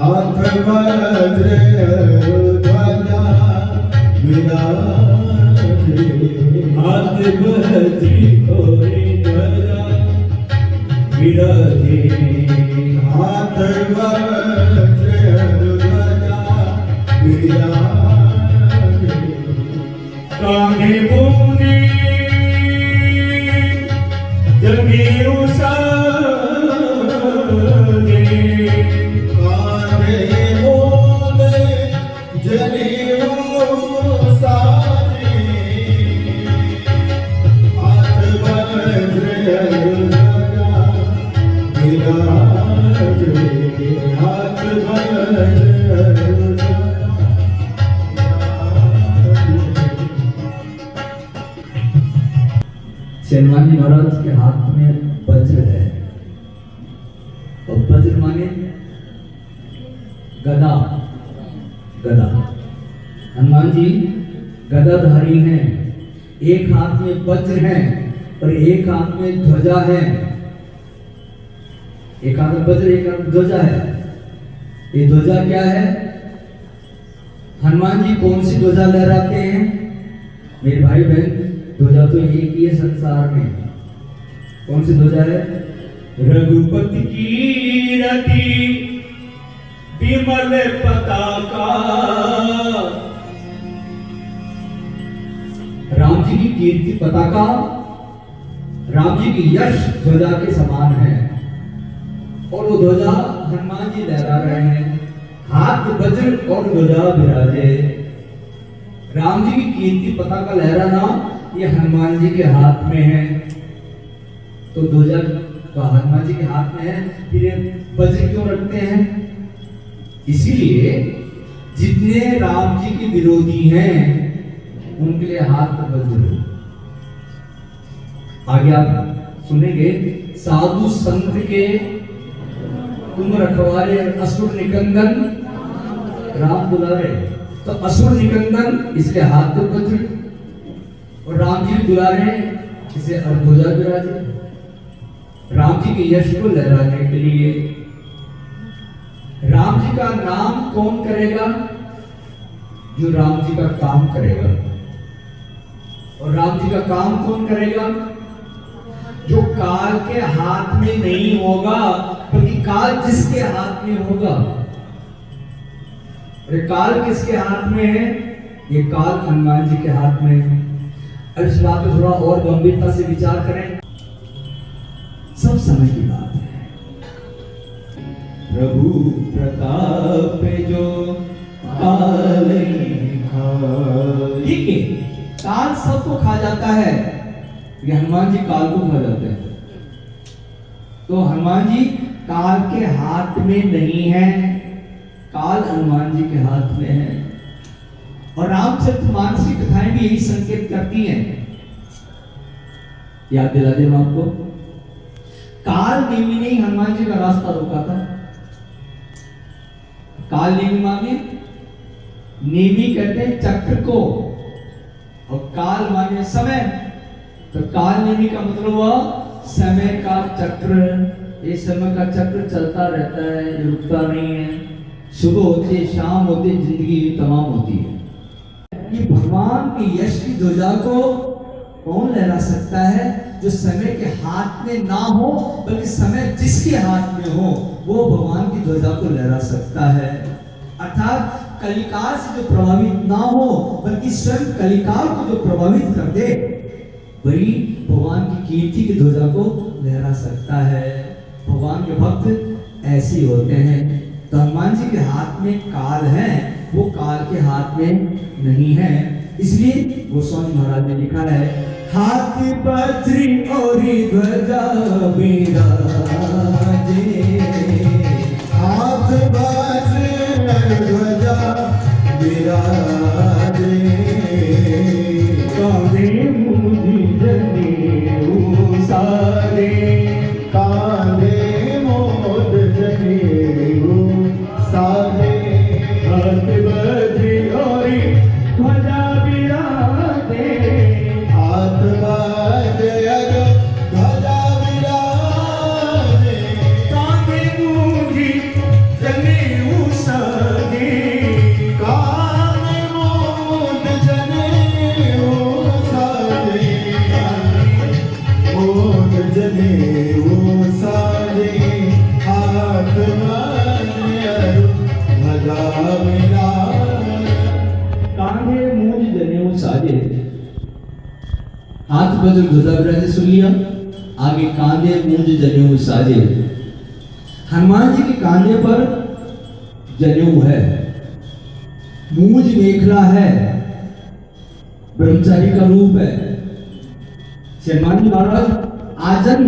हाथ वज्र ध्वजा विराजे, हाथ वज्र और ध्वजा विराजे, हाथ वज्र ध्वजा विराजे, कांधे बोने जनेऊ साजे, कांधे बोने जनेऊ साजे, हाथ वज्र ध्वजा विराजे, हाथ वज्र ध्वजा। सेनानी महाराज के हाथ में वज्र है, और वज्र माने गदा। गदा, हनुमान जी गदाधारी हैं। एक हाथ में वज्र है और एक हाथ में ध्वजा है। एक हाथ में वज्र, एक हाथ में ध्वजा है। ये ध्वजा क्या है? हनुमान जी कौन सी ध्वजा लहराते हैं? मेरे भाई बहन, ध्वजा तो एक ही है संसार में। कौन सी ध्वजा है? रघुपति की रति विमल पताका, राम जी की कीर्ति पताका, राम जी की यश ध्वजा के समान है। और वो ध्वजा हनुमान जी लहरा रहे हैं। हाथ वज्र और ध्वजा विराजे। राम जी की कीर्ति पताका लहराना ये हनुमान जी के हाथ में है। तो ध्वजा तो हनुमान जी के हाथ में है, फिर वज्र क्यों रखते हैं? इसीलिए जितने राम जी के विरोधी हैं उनके लिए हाथ वज्र। आगे आप सुनेंगे, साधु संत के तुम रखवारे असुर निकंदन राम दुलारे। तो असुर निकंदन इसके हाथ तो वज्र, और राम जी दुलारे इसे ध्वजा विराजे। राम जी के यश को लहराने के लिए राम जी का नाम कौन करेगा? जो राम जी का काम करेगा। और राम जी का काम कौन करेगा? जो काल के हाथ में नहीं होगा, बल्कि काल जिसके हाथ में होगा। अरे काल किसके हाथ में है? ये काल हनुमान जी के हाथ में है। अब इस बात को थोड़ा और गंभीरता से विचार करें। सब समय की बात है। प्रभु प्रताप जो काल ठीक है, काल सबको खा जाता है, ये हनुमान जी काल को खा जाते हैं। तो हनुमान जी काल के हाथ में नहीं है, काल हनुमान जी के हाथ में है। और रामचरितमानस की कथाएं भी यही संकेत करती हैं। याद दिला दें आपको, काल नेमी ने हनुमान जी का रास्ता रोका था। काल नेमी माने, नेमी कहते हैं चक्र को, और काल माने समय। तो काल नेमी का मतलब हुआ समय का चक्र। ये समय का चक्र चलता रहता है, ये रुकता नहीं है। सुबह होते शाम होते जिंदगी तमाम होती है। ये भगवान के यश की ध्वजा को कौन लहरा सकता है? जो समय के हाथ में ना हो, बल्कि समय जिसके हाथ में हो, वो भगवान की ध्वजा को लहरा सकता है। अर्थात कलिकाल से जो प्रभावित ना हो, बल्कि स्वयं कलिकाल को जो प्रभावित कर दे, वही भगवान की कीर्ति की ध्वजा को लहरा सकता है। भगवान के भक्त ऐसे होते हैं। तो हनुमान जी के हाथ में काल है, वो काल के हाथ में नहीं है। इसलिए गोस्वामी महाराज ने लिखा है, हाथ वज्र और ध्वजा विराजे, हाथ वज्र ध्वजा विराजे, कांधे मुझ जनेऊ सारे, कांधे मोद जनेऊ सारे, हाथ वज्र और ध्वजा विराजे, हाथ वज्र ध्वजा विराजे, हाथ बदल ध्वजा विराजे सुन लिया। आगे कांधे मूंज जनेऊ साजे। हनुमान जी के कांधे पर जनेऊ है, मूंज मेखला है, ब्रह्मचारी का रूप है। हनुमान जी महाराज आजन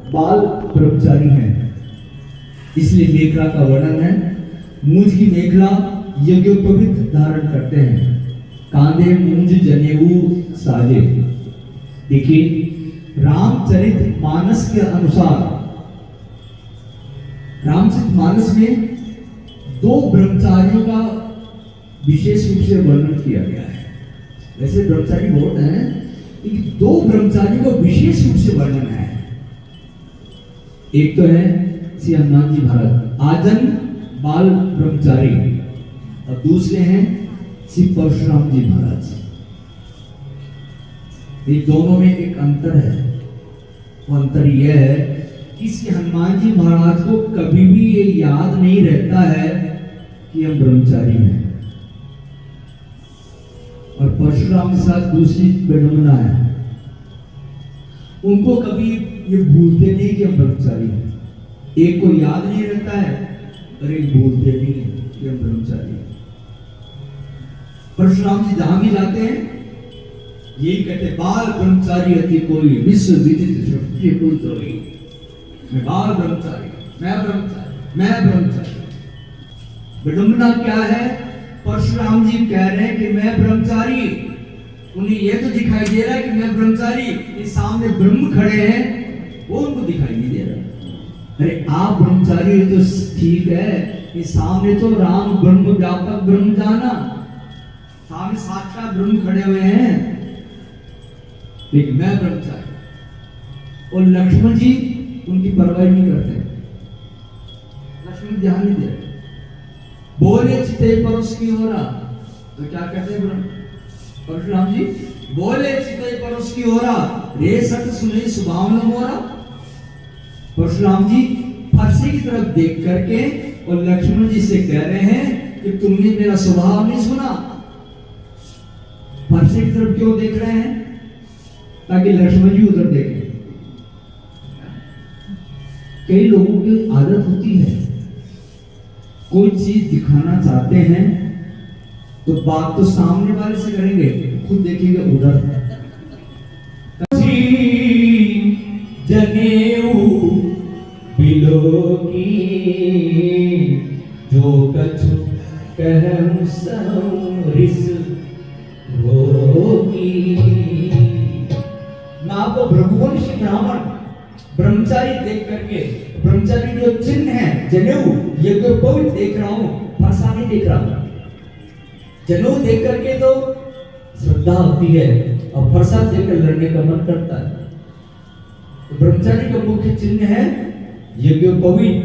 बाल ब्रह्मचारी हैं, इसलिए मेखला का वर्णन है। मूंज की मेखला यज्ञोपवीत धारण करते हैं, कांधे मूंज जनेऊ साजे। देखिए रामचरित मानस के अनुसार, रामचरित मानस में दो ब्रह्मचारियों का विशेष रूप से वर्णन किया गया है। वैसे ब्रह्मचारी बहुत हैं, लेकिन दो ब्रह्मचारियों का विशेष रूप से वर्णन है। एक तो है श्री हनुमान जी महाराज आजन बाल ब्रह्मचारी, और दूसरे हैं श्री परशुराम जी महाराज। ये दोनों में एक अंतर है। वो अंतर यह है कि श्री हनुमान जी महाराज को कभी भी ये याद नहीं रहता है कि हम ब्रह्मचारी हैं, और परशुराम के साथ दूसरी विडंबना है, उनको कभी ये भूलते नहीं कि हम ब्रह्मचारी हैं। एक को याद नहीं रहता है और एक भूलते नहीं है कि हम ब्रह्मचारी हैं। परशुराम जी जहां भी जाते हैं यही कहते, बाल ब्रह्मचारी अति कोई विश्व विदित शक्ति कुल त्रोई। मैं बाल ब्रह्मचारी, मैं ब्रह्मचारी, मैं ब्रह्मचारी। विडंबना क्या है? परशुराम जी कह रहे हैं कि मैं ब्रह्मचारी, उन्हें यह तो दिखाई दे रहा है कि मैं ब्रह्मचारी, इस सामने ब्रह्म खड़े हैं वो उनको दिखाई नहीं दे रहा। अरे आप ब्रह्मचारी हो तो ठीक है, इस सामने तो राम ब्रह्म व्यापक ब्रह्म जाना, सामने साक्षात ब्रह्म खड़े हुए हैं, लेकिन मैं ब्रह्मचारी। और लक्ष्मण जी उनकी परवाह नहीं करते, लक्ष्मण ध्यान नहीं दे रहे। बोले चिते परोस की हो रहा तो क्या कहते हैं परशुराम जी? बोले चिते परोस की हो रहा, रे सट सुने सुभावना हो रहा। परशुराम जी फरसे की तरफ देख करके और लक्ष्मण जी से कह रहे हैं कि तुमने मेरा स्वभाव नहीं सुना। फरसे की तरफ क्यों देख रहे हैं? ताकि लक्ष्मण जी उधर देखें। कई लोगों की आदत होती है, कोई चीज दिखाना चाहते हैं तो बात तो सामने वाले से करेंगे, खुद देखेंगे उधर। जनेऊ बिलोगी जो कछु कहूं सरिस होगी। मैं आपको भृगुवंशी ब्राह्मण ब्रह्मचारी देख करके, ब्रह्मचारी जो चिन्ह है जनेऊ यज्ञोपवीत देख रहा हूं, फरसा नहीं देख रहा हूं। जनेऊ देख करके तो श्रद्धा होती है और फरसा देखकर लड़ने का मन करता है। तो ब्रह्मचारी का मुख्य चिन्ह है यज्ञोपवीत।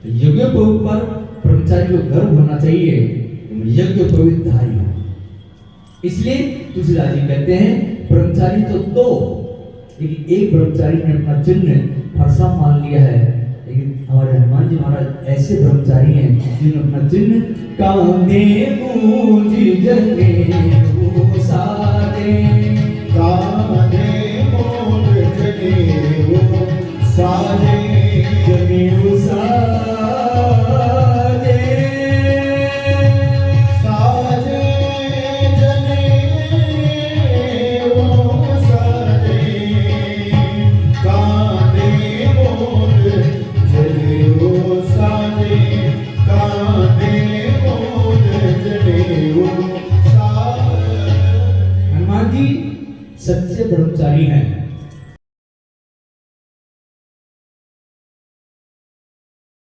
यज्ञोपवीत पर ब्रह्मचारी को गर्व होना चाहिए, यज्ञोपवीत धारी हो। इसलिए तुलसीदास जी कहते हैं ब्रह्मचारी तो दो, लेकिन एक ब्रह्मचारी ने अपना चिन्ह फरसा मान लिया है। लेकिन हमारे हनुमान जी महाराज ऐसे ब्रह्मचारी हैं जिन्होंने अपना चिन्ह कांधे मूंज जनेऊ साजे, कांधे मूंज जनेऊ साजे, जनेऊ साजे, साजे जनेऊ साजे, कांधे मूंज जनेऊ साजे, कांधे मूंज जनेऊ साजे। हनुमान जी सच्चे ब्रह्मचारी हैं।